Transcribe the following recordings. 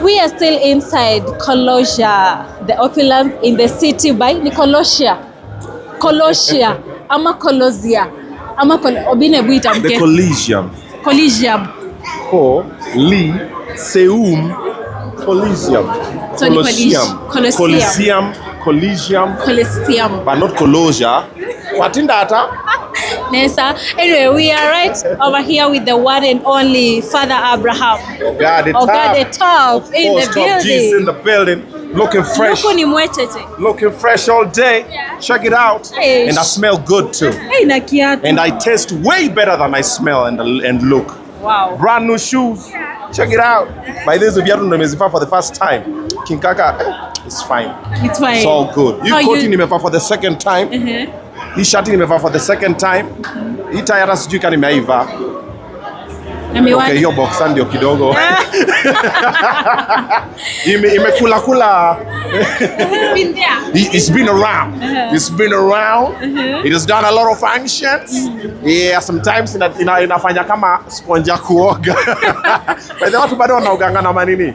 We are still inside Colossia, the opulence in the city by Colossia. Colossia, ama Colossia, ama Obinna buita mke. The Colosseum. Colosseum. Colosseum. Colosseum. Colosseum. Colosseum. Colosseum. But not Colossia. What in data? Nessa. Anyway, we are right over here with the one and only Father Abraham. Oga the top in the building. G's in the building. Looking fresh. Looking fresh all day. Yeah. Check it out. Hey. And I smell good too. Hey, and I taste way better than I smell and look. Wow. Brand new shoes. Yeah. Check it out. By this we are for the first time. King Kaka, it's fine. It's fine. It's all good. You coating him for the second time. Hii shati nimevaa for the second time. Hii tayari hata sijui kama nimeiva. Okay, hiyo boxer ndio kidogo. Imekula kula. It's been around. It's been around. It has done a lot of functions. Yeah, sometimes inafanya kama sponge ya kuoga. But the watu bado wanaoganga na manini?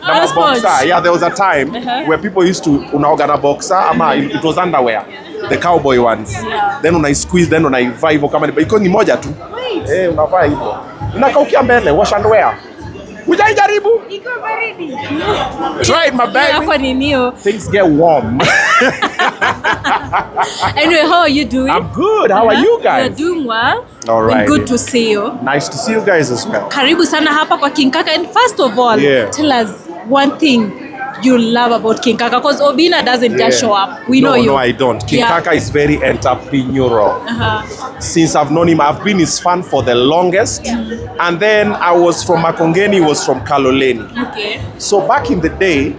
Na boxer. Yeah, there was a time where people used to unaoga na boxer ama it was underwear. The cowboy ones. Yeah. Then unai squeeze, then unaivaa hivyo kama iko ni moja tu. Unavaa hivyo. Unakaukia mbele, wash and wear. Ujaijaribu? Iko baridi. Try it, my baby. Yako ni new. Things get warm. Anyway, how are you doing? I'm good. How are you guys? You're doing well. All right. Good to see you. Nice to see you guys as well. Karibu sana hapa kwa King Kaka. And first of all, tell us one thing you love about King Kaka, because Obinna doesn't just show up. We know you. No, I don't. King Kaka is very entrepreneurial. Since I've known him, I've been his fan for the longest. And then I was from Makongeni, he was from Kaloleni. Okay. So back in the day,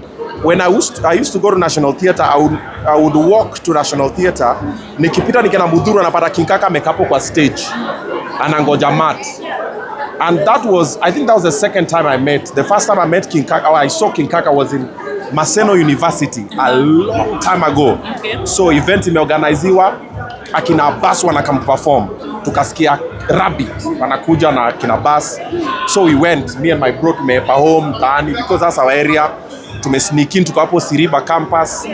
when I used to go to National Theatre, I would walk to National Theatre. Nikipita nikena Mudhuru napata King Kaka amekapo kwa stage. Anangoja mat. And I think that was the second time I met. The first time I met King Kaka, I saw King Kaka was in Maseno University a long time ago. Okay. So event imeorganiziwa, akina bus wanakam perform. Tukasikia Rabbit wanakuja na akina bus. So we went, me and my bro tumepa home Tani because that's our area. Tumesneak in tuko hapo Siriba campus.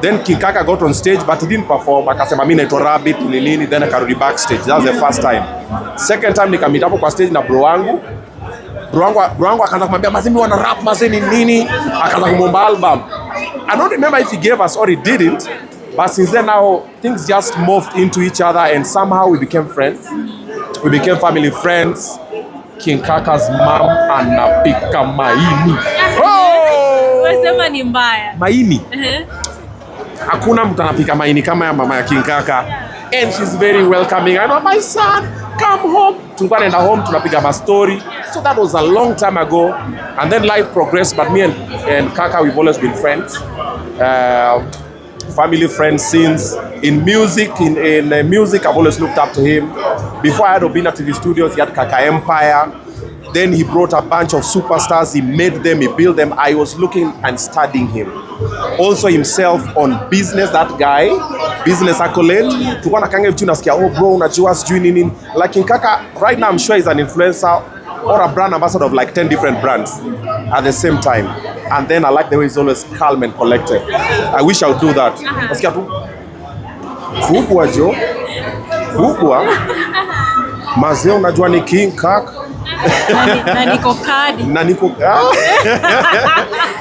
Then King Kaka got on stage but he didn't perform. Akasema mimi naitwa Rabbit nilini, then akarudi backstage. That was the first time. Second time nikamita hapo kwa stage na bro wangu akaanza kumwambia mazee mimi wana rap mazee ni nini, akaanza kumomba album. I don't remember if he gave us or he didn't, but since then now things just morphed into each other and somehow we became friends. We became family friends. King Kaka's mom anapika maini. Unasema ni mbaya. Maini. Hakuna mtu anapika maini kama ya mama ya King Kaka. And she's very welcoming. I know, my son, come home. Tulikuwa naenda home, tunapiga ma story. So that was a long time ago. And then life progressed, but me and Kaka, we've always been friends. Family friends since. In music, in music, I've always looked up to him. Before I had Obinna TV Studios, he had Kaka Empire. Then he brought a bunch of superstars, he made them, he built them. I was looking and studying him. Also himself on business, that guy, business accolade. Tukwana kange vitu nasikia, oh bro, unajua sijui nini. Like King Kaka, right now I'm sure he's an influencer or a brand ambassador of like 10 different brands at the same time. And then I like the way he's always calm and collected. I wish I would do that. Nasikia tu, kubwa jo, kubwa. Mazee unajua ni King Kaka. Na niko kadi. Na niko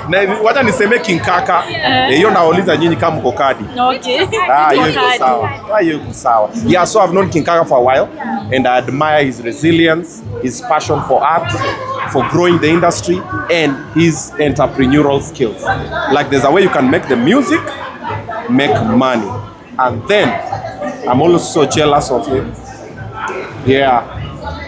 na wacha niseme King Kaka. Hiyo nauliza nyinyi kama mko kadi. Okay. Hiyo iko sawa. Yeah, so I've known King Kaka for a while and I admire his resilience, his passion for art, for growing the industry and his entrepreneurial skills. Like there's a way you can make the music, make money. And then I'm also jealous of him. Yeah.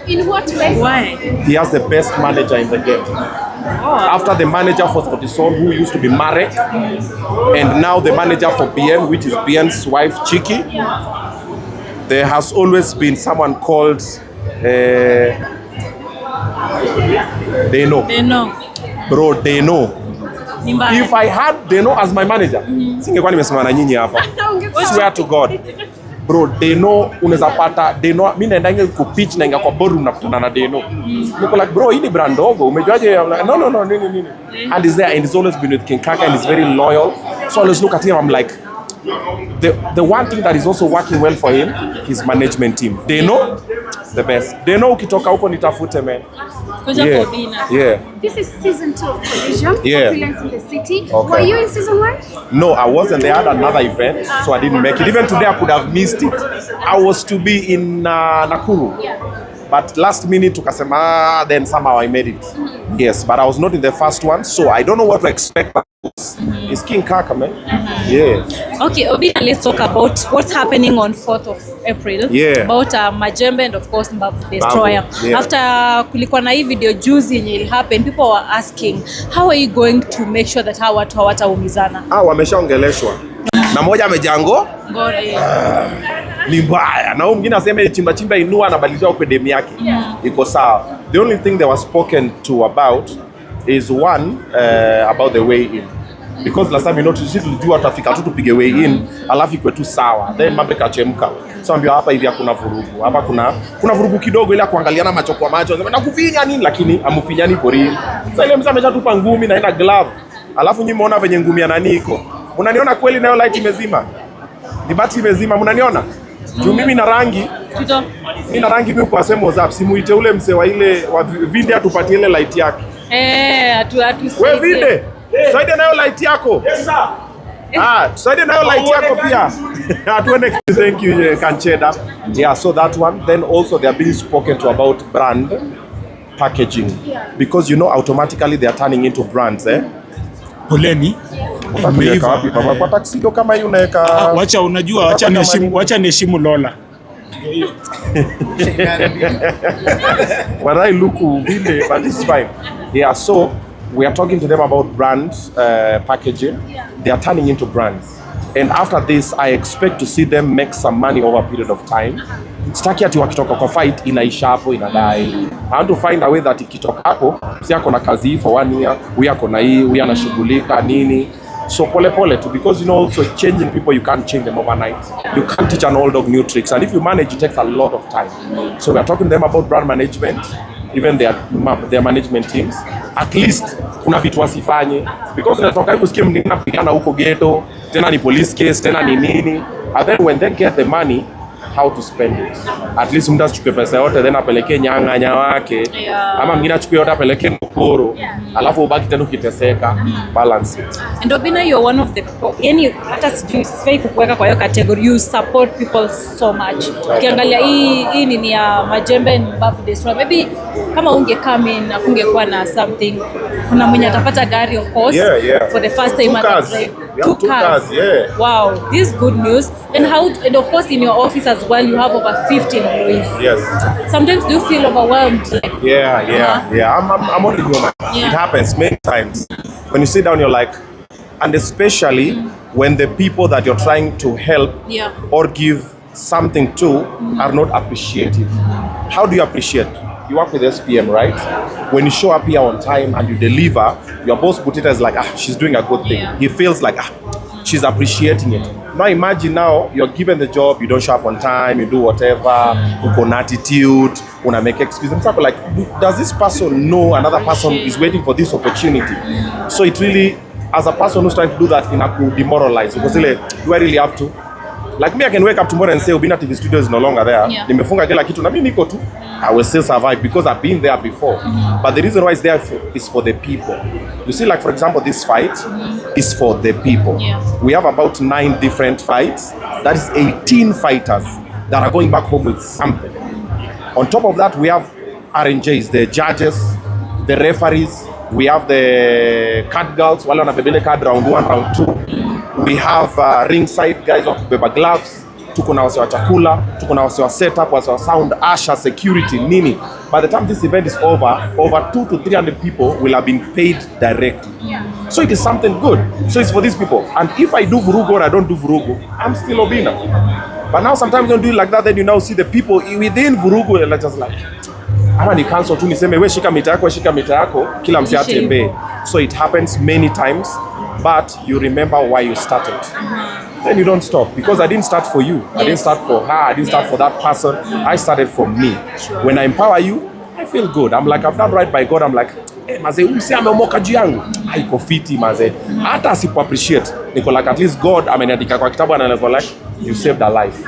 In what way? Why? He has the best manager in the game. After the manager for Spotisol, who used to be Marek, and now the manager for BN, which is BN's wife, Chiki, there has always been someone called Deno. Bro, Deno. If I had Deno as my manager, singekuwa nimesimama na nyinyi hapa. Swear to God. bro, Deno unaweza pata Deno, mimi naenda ku pitch na inga kwa boardroom nakutana na Deno. Niko like bro, hii ni brand ndogo, umejuaje? Like, no, nini. And he's there and he's always been with King Kaka and he's very loyal. So I always look at him, I'm like, the one thing that is also working well for him, his management team. Deno, the best. Deno ukitoka huko nitafute man. Oga Obinna. Yeah. This is season 2 of Colossia. Yeah. Opulence in the city. Okay. Were you in season 1? No, I wasn't. They had another event, so I didn't make it. Even today, I could have missed it. I was to be in Nakuru. Yeah. But last minute, tukasema, then somehow I made it. Yes, but I was not in the first one, so I don't know what to expect. It's King Kaka, man. Yeah. Okay, Obinna, let's talk about what's happening on 4th of April. Yeah. About Majembe and of course Mbavu Destroyer. Yeah. After kulikuwa na hii video juzi yenye ili happen, people were asking, how are you going to make sure that hawa watu hawataumizana? Wameshaongeleshwa. Na moja amejango Ngore. Ni mbaya. Na huyu mwingine aseme chimba inua anabadilisha kwa demu yake. Iko sawa. The only thing they were spoken to about is one about the way in. Because last time you know tulijua tutafika tu tupige way in, alafu ikwe tu sawa. Then mambo ikachemka. So ambia hapa hivi hakuna vurugu. Hapa kuna vurugu kidogo ile kuangaliana macho kwa macho. Na kufinya nini lakini amufinyani for real. Sasa ile mzee ameshatupa ngumi na ina glove. Alafu nyinyi muona venye ngumi ya nani iko. Unaniona kweli nayo light imezima? Ni bati imezima, mnaniona? Juu mimi na rangi. Mimi na rangi mimi kwa sema WhatsApp simuite ule mzee wa ile wa video atupatie ile light yake. Wewe vide. Tusaidie nayo light yako. Yes sir. Tusaidie nayo light yako pia. Atuende thank you Kancheda. Yeah, so that one. Then also they are being spoken to about brand packaging. Because you know automatically they are turning into brands, Poleni. Umeiva wapi baba? Kwa taxi kama hii unaweka. Wacha unajua, wacha niheshimu Lola. When I look vile, but it's fine. Yeah, so we are talking to them about brands packaging. They are turning into brands. And after this, I expect to see them make some money over a period of time. Sitaki ati wakitoka kwa fight inaisha hapo inadai. I want to find a way that ikitoka hapo, si yako na kazi for 1 year, huyu ako na hii, huyu anashughulika nini. So pole too, because you know also changing people, you can't change them overnight. You can't teach an old dog new tricks, and if you manage, it takes a lot of time. So we are talking to them about brand management, even their management teams. At least kuna vitu wasifanye, because unatoka hiyo scheme ndio napigana huko ghetto, tena ni police case, tena ni nini, and then when they get the money, how to spend it. At least mtu achukue pesa yote then apelekee nyang'anya wake, ama mwingine achukue yote apelekee mkoro, alafu ubaki tena ukiteseka. Balance it. And Obinna, you're one of the people, yani hata sijui sifai kukuweka kwa hiyo category, you support people so much. Ukiangalia hii nini ya Majembe and Mbavu Destroyer, maybe kama unge come in na kungekuwa na something, kuna mwenye atapata gari of course, for the first time at drive. Two cars. Yeah. Wow, this is good news. And of course in your office as well, you have over 50 employees. Yes. Sometimes do you feel overwhelmed? Yeah. I'm only human. Yeah. It happens many times. When you sit down, you're like, and especially when the people that you're trying to help or give something to are not appreciative. How do you appreciate? You work with SPM, right? When you show up here on time and you deliver, your boss put it as like, she's doing a good thing. Yeah. He feels like, she's appreciating it. Now imagine now, you're given the job, you don't show up on time, you do whatever, you con attitude, una make excuses. And stuff like, does this person know another person is waiting for this opportunity? So it really, as a person who's trying to do that, it could demoralize. Because do I really have to? Like me, I can wake up tomorrow and say, Obinna TV studio is no longer there. Nimefunga kila kitu na mimi niko tu. I will still survive because I've been there before. But the reason why it's there is for the people. You see, like for example, this fight is for the people. We have about 9 different fights. That is 18 fighters that are going back home with something. On top of that, we have RNJs, the judges, the referees. We have the card girls, wale wanabebele card round 1, round 2. We have ringside guys wa kubeba gloves. Tuko na wase wa chakula, tuko na wase wa setup, wase wa sound, usher, security, nini. By the time this event is over 200 to 300 people will have been paid directly. So it is something good. So it's for these people. And if I do vurugu or I don't do vurugu, I'm still Obinna. But now sometimes you don't do it like that, then you now see the people within vurugu and just like, ama ni cancel tu niseme we shika mita yako, kila msi atembe. So it happens many times, but you remember why you started. then you don't stop, because I didn't start for you. I didn't start for her. I didn't start for that person. I started for me. Sure. When I empower you, I feel good. I'm like, I've done right by God. I'm like, hey, maze, umse ameomoka juu yangu. Haiko fiti maze. Hata asipo appreciate. Niko like, at least God ameniandika kwa kitabu na niko like, you saved a life.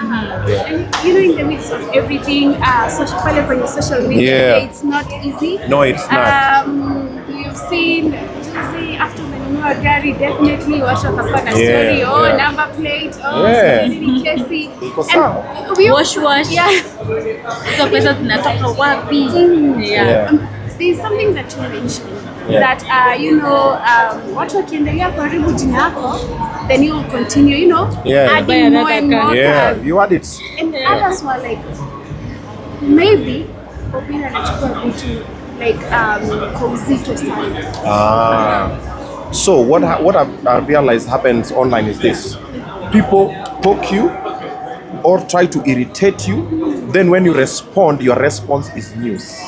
Yeah. And you know, in the midst of everything, social media, it's not easy. No, it's not. You've seen Josie after menunua gari, definitely watu wakakuwa na story, number plate, kesi. And wash. Yeah. So pesa zinatoka wapi? There's something that you mentioned that watu wakiendelea karibu jina yako, then you will continue, adding more and more. You add it. And others were like, maybe Obinna anachukua vitu like kwa uzito sana. So what I've realized happens online is this: people poke you or try to irritate you. Then when you respond, your response is news.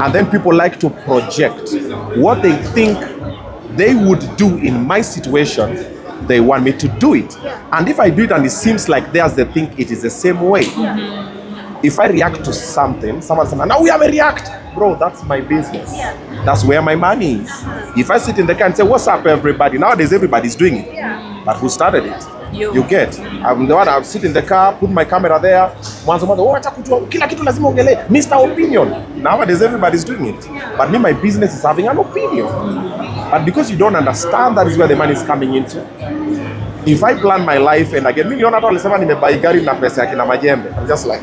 And then people like to project what they think they would do in my situation. They want me to do it. And if I do it and it seems like theirs, they think it is the same way. If I react to something, someone says, now we have a react. Bro, that's my business. That's where my money is. If I sit in the car and say, what's up, everybody? Nowadays, everybody's doing it. But who started it? You get. I'm the one, I'll sit in the car, put my camera there. Kila kitu lazima ongele. Mr. Opinion. Nowadays, everybody's doing it. But me, my business is having an opinion. But because you don't understand, that is where the money is coming into. If I plan my life, and again, million at all, nimebuy gari na pesa ya kina Majembe. I'm just like,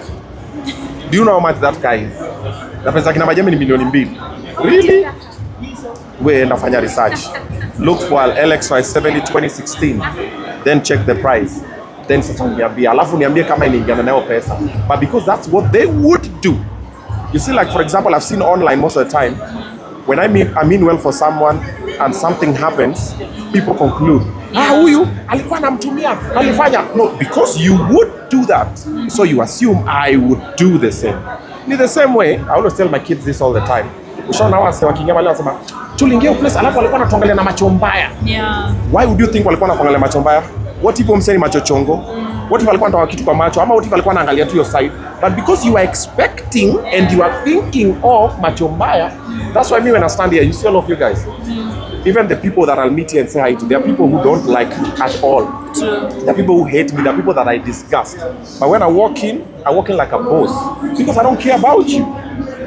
do you know how much that guy is? Na pesa ya kina Majembe ni milioni 2. Really? We nafanya research. Look for LX570 2016. Then check the price. Then sasa niambie, alafu niambie kama inaingiana nayo pesa. But because that's what they would do. You see, like for example, I've seen online most of the time, when I mean well for someone and something happens, people conclude, huyu alikuwa anamtumia, alifanya. No, because you would do that. So you assume I would do the same. In the same way, I always tell my kids this all the time. Ushaona wase wakiingia wale wasema, tuliingia place alafu walikuwa wanatuangalia na macho mbaya. Why would you think walikuwa wanakuangalia macho mbaya? What if mseni macho chongo? What if walikuwa wanatoa kitu kwa macho? Ama what if walikuwa wanaangalia to your side? But because you are expecting and you are thinking of macho mbaya, that's why me when I stand here, you see all of you guys. Even the people that I'll meet here and say hi to, there are people who don't like me at all. There are people who hate me. There are people that I disgust. But when I walk in like a boss because I don't care about you.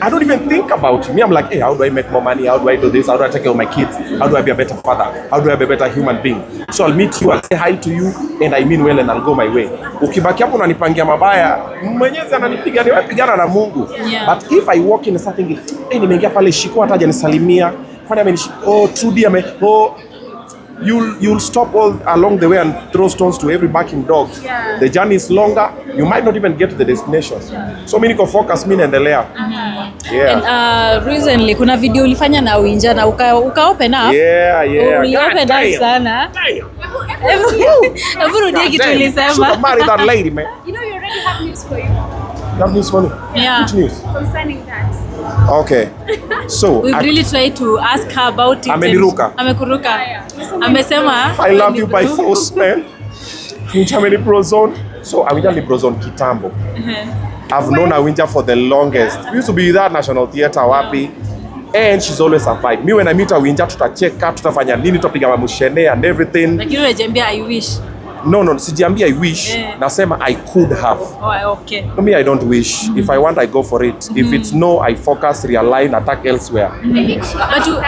I don't even think about you. Me, I'm like, hey, how do I make more money? How do I do this? How do I take care of my kids? How do I be a better father? How do I be a better human being? So I'll meet you, I'll say hi to you, and I mean well, and I'll go my way. Ukibaki hapo unanipangia mabaya, Mwenyezi ananipiga, ni wapigana na Mungu. But if I walk in something, hey, nimeingia pale shiko hata hajanisalimia, kwani amenishi, Trudy you'll stop all along the way and throw stones to every barking dog. The journey is longer. You might not even get to the destination. So mimi niko focus, mimi naendelea. And recently kuna video ulifanya na Winja na uka open up. Uli open up sana. Hebu rudie kitu ulisema. Marry that lady, man. You know, you already have news for you. You have news for me? Which news? Concerning that. Okay. So we've really tried to ask her about it. Ameniruka. Amekuruka. Amesema I love you by force, man. Winja Brozone. So Awinja ni Brozone kitambo. I've known Awinja for the longest. We used to be that National Theatre wapi. And she's always a vibe. Me when I meet Awinja tutacheka, tutafanya nini, tutapiga mamushene and everything. Lakini unajambia I wish. No, sijiambia I wish. Nasema I could have. Okay. For me, I don't wish. If I want, I go for it. If it's no, I focus, realign, attack elsewhere. But you...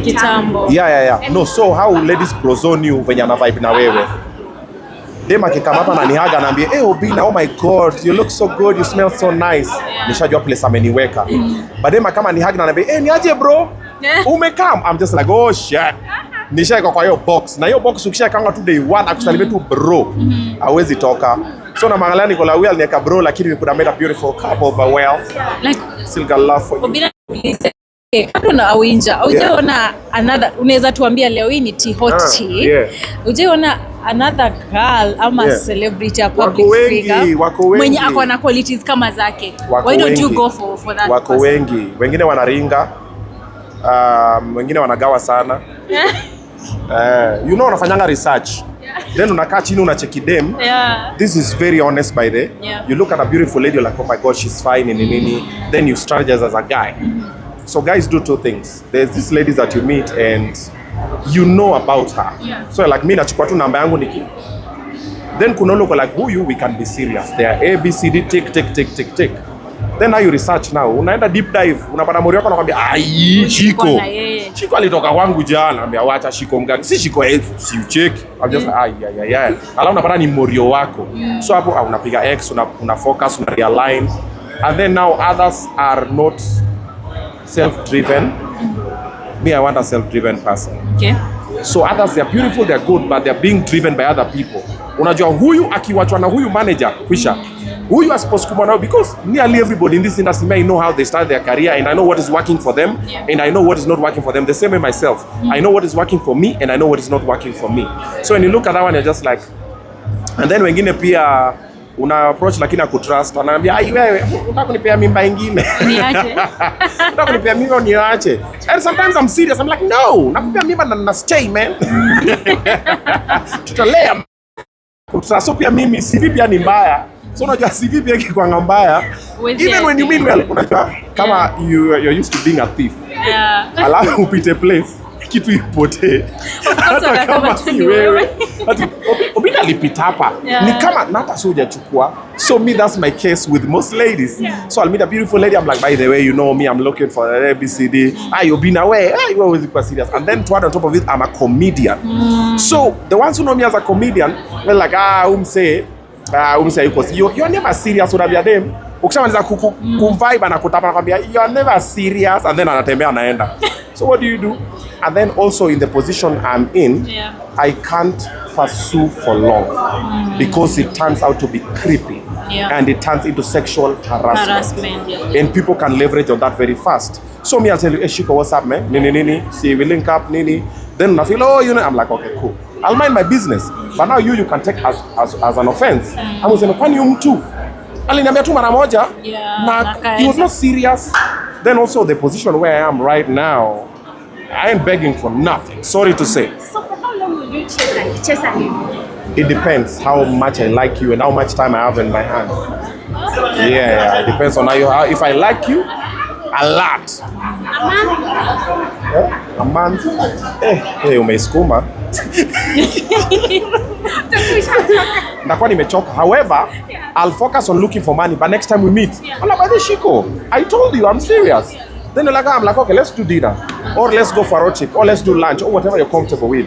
Kitambo. Yeah. No, so how ladies brozone you when you're na vibe na wewe? Dem akikamata na nihaga anaambia, "Hey Obinna, oh my god, you look so good, you smell so nice." Nishajua place ameniweka. But dem kama nihaga na anaambia, "Hey, niaje bro? Umekam?" I'm just like, "Oh shit." Nishaika kwa hiyo box. Na hiyo box ukishakanga tu day 1 akusalimia tu bro. Hawezi toka. So na mangalia niko la well nieka bro, lakini we could have made a beautiful couple, but well. Like still got love for you. Obinna, kando na Awinja, ujaona another, unaweza tuambia leo hii ni T-Hot. Ujaona another girl ama celebrity a public figure mwenye ako na qualities kama zake. Why don't you go for that? Wako wengi. Wengine wanaringa. Wengine wanagawa sana. You know unafanyanga research. Then unakaa chini unacheki dem. This is very honest by the. You look at a beautiful lady, you're like, oh my god, she's fine nini. Then you strategize as a guy. So guys do two things. There's these ladies that you meet and you know about her. So like me nachukua tu namba yangu niki. Then kuna look like huyu we can be serious. They are A B C D tick. Then now you research now. Unaenda deep dive. Unapata mori wako anakuambia Shiko. Shiko alitoka kwangu jana. Anambia wacha Shiko mgani. Si Shiko si ucheki. I'm just Alafu unapata ni morio wako. So hapo unapiga X, una focus, una realign. And then now others are not self-driven. Me, I want a self-driven person. Okay. So others, they're beautiful, they're good, but they're being driven by other people. Unajua huyu akiwachwa na huyu manager, kwisha. Huyu is supposed to come now because nearly everybody in this industry may know how they start their career and I know what is working for them and I know what is not working for them. The same way myself. I know what is working for me and I know what is not working for me. So when you look at that one, you're just like, and then wengine pia una approach lakini akutrust anaambia wewe unataka kunipea mimba nyingine niache unataka kunipea mimba niache. And sometimes I'm serious, I'm like no, nakupea mimba na stay man. Tutalea kutrust. So pia mimi CV pia ni mbaya. So unajua CV pia kikwanga mbaya even when you mean well. Unajua kama you're used to being a thief. Alafu upite place kitu ipotee. Hata kama si wewe. Obinna alipita hapa. Ni kama nata soja chukua. So me, that's my case with most ladies. So I'll meet a beautiful lady. I'm like, by the way, you know me, I'm looking for an ABCD. Obinna, where? You always be serious. And then to add on top of it, I'm a comedian. So the ones who know me as a comedian, they're like, you're never serious with them. Ukishamaliza kumvibe na kutapa nakwambia you're never serious, and then anatembea anaenda. So what do you do? And then also in the position I'm in, I can't pursue for long because it turns out to be creepy and it turns into sexual harassment. And people can leverage on that very fast. So me, I'll tell you, hey Shiko, what's up man? Nini, see we link up, nini. Then I feel, oh, you know, I'm like, okay, cool. I'll mind my business. But now you can take as an offense. I was saying, kwani mtu aliniambia tu mara moja na he was not serious. Then also the position where I am right now, I ain't begging for nothing. Sorry to say. So for how long will you chase a lady? It depends how much I like you and how much time I have in my hands. Yeah, it depends on how if I like you, a lot. A month? Hey, umeisukuma. Nakuwa nimechoka. However, I'll focus on looking for money. But next time we meet, I'm like, Shiko, I told you, I'm serious. Then I'm like, okay, let's do dinner. Or let's go for a road trip. Or let's do lunch. Or whatever you're comfortable with.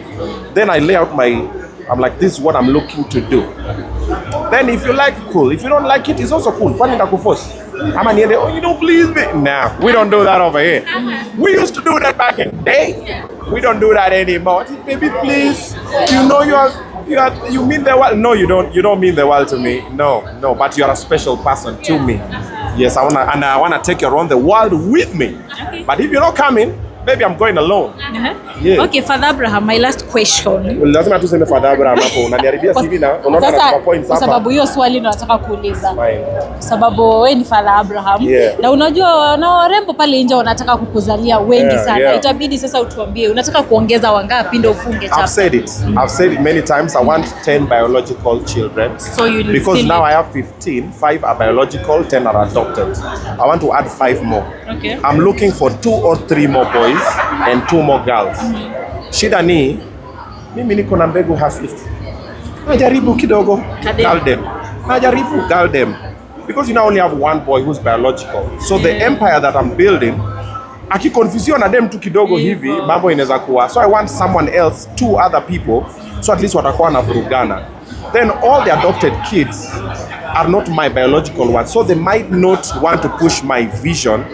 Then I lay out I'm like, this is what I'm looking to do. Then if you like, cool. If you don't like it, it's also cool. Funny force. I'm an idiot. Oh, you don't please me. Nah, we don't do that over here. We used to do that back in the day. We don't do that anymore. Baby, please. You know you mean the world. No, you don't. You don't mean the world to me. No. But you're a special person to me. Yes, I wanna take you around the world with me. Okay. But if you're not coming, maybe I'm going alone. Yeah. Okay, Father Abraham, my last question. Lazima tuseme Father Abraham hapo. Unaniharibia CV na unaona kwa points hapa. Kwa sababu hiyo swali nataka kuuliza. Sababu wewe ni Father Abraham na unajua na warembo pale nje wanataka kukuzalia wengi sana. Itabidi sasa utuambie unataka kuongeza wangapi ndio ufunge chapter. I've said it many times. I want 10 biological children. So you because now I have 15, 5 are biological, 10 are adopted. I want to add 5 more. Okay. I'm looking for 2 or 3 more boys and 2 more girls. Shida ni mimi niko na mbegu hafifu. Najaribu kidogo girl them because you now only have 1 boy who's biological. So the empire that I'm building akikonfusiwa na dem tu kidogo hivi mambo inaweza kuwa. So I want someone else, 2 other people, so at least watakuwa na vurugana. Then all the adopted kids are not my biological ones, so they might not want to push my vision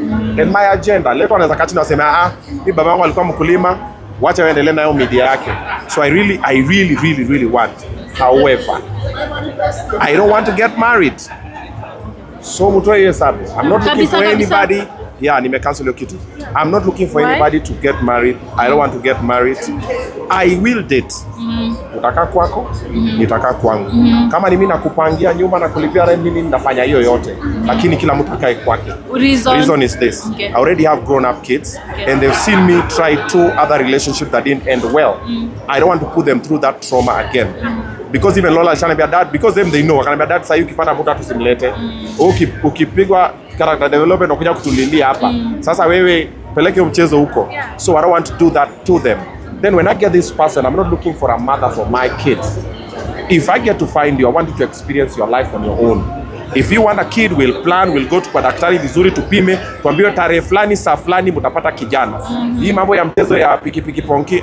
and my agenda. Leo wanaweza kati na wasema mimi baba wangu alikuwa mkulima, wacha waendelee na hiyo media yake. So I really want. However, I don't want to get married. So mtoe hiyo sababu. I'm not looking for anybody Yeah, nime-cancel your kitu. I'm not looking for Why? anybody to get married. I don't want to get married. I will date. Utakaa kwako, nitakaa kwangu. Kama ni mimi nakupangia nyumba na kulipia rent, mimi nitafanya hiyo yote. Lakini kila mtu akae kwake. Reason Is this. Okay. I already have grown-up kids, and they've seen me try 2 other relationships that didn't end well. I don't want to put them through that trauma again. Because even Lola alishaniambia dad, because them they know, wakaniambia dad, sasa ukipata mtu tusimlete. Ukipigwa character development unakuja kutulilia hapa. Sasa wewe peleke mchezo huko. So I don't want to do that to them. Then when I get this person, I'm not looking for a mother for my kids. If I get to find you, I want you to experience your life on your own. If you want a kid, we'll plan, we'll go to kwa daktari vizuri tupime, tuambie tarehe fulani saa fulani mtapata kijana. Hii mambo ya mchezo ya piki ponki,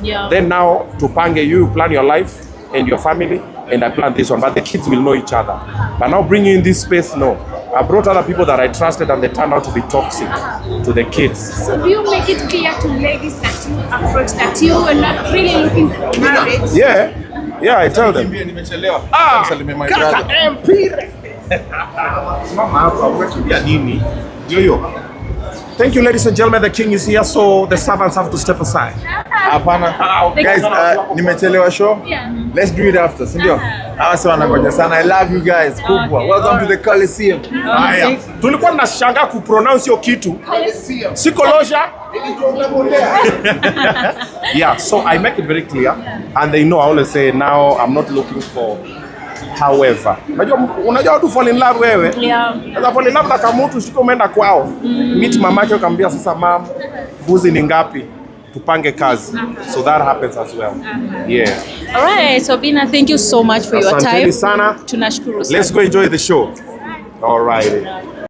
Yeah. Then now tupange, you plan your life and your family, and I plan this one, but the kids will know each other. But now bringing in this space, no. I brought other people that I trusted and they turned out to be toxic to the kids. So do you make it clear to ladies that you approach that you are not really looking for marriage? Yeah, I tell them. Kaka Empire. Mama hapa unakimbia nini? Yoyo. Thank you, ladies and gentlemen. The king is here, so the servants have to step aside. Hapana. Guys, nimechelewa show. Let's do it after, si ndio? Hawa wanangoja sana. I love you guys. Kubwa. Welcome to the Colossia. Haya. Tulikuwa tunashanga kupronounce hiyo kitu. Si Colossia. Yeah, so I make it very clear, and they know I always say now I'm not looking for. However, unajua tu fall in love wewe. Yeah. Sasa fall in love na kama mtu shika umeenda kwao. Meet mamake ukamwambia sasa mam, buzi ni ngapi? Tupange kazi. So that happens as well. Yeah. All right, so Obinna, thank you so much for your Asanteni time. sana. Tunashukuru sana. Let's go enjoy the show. All right.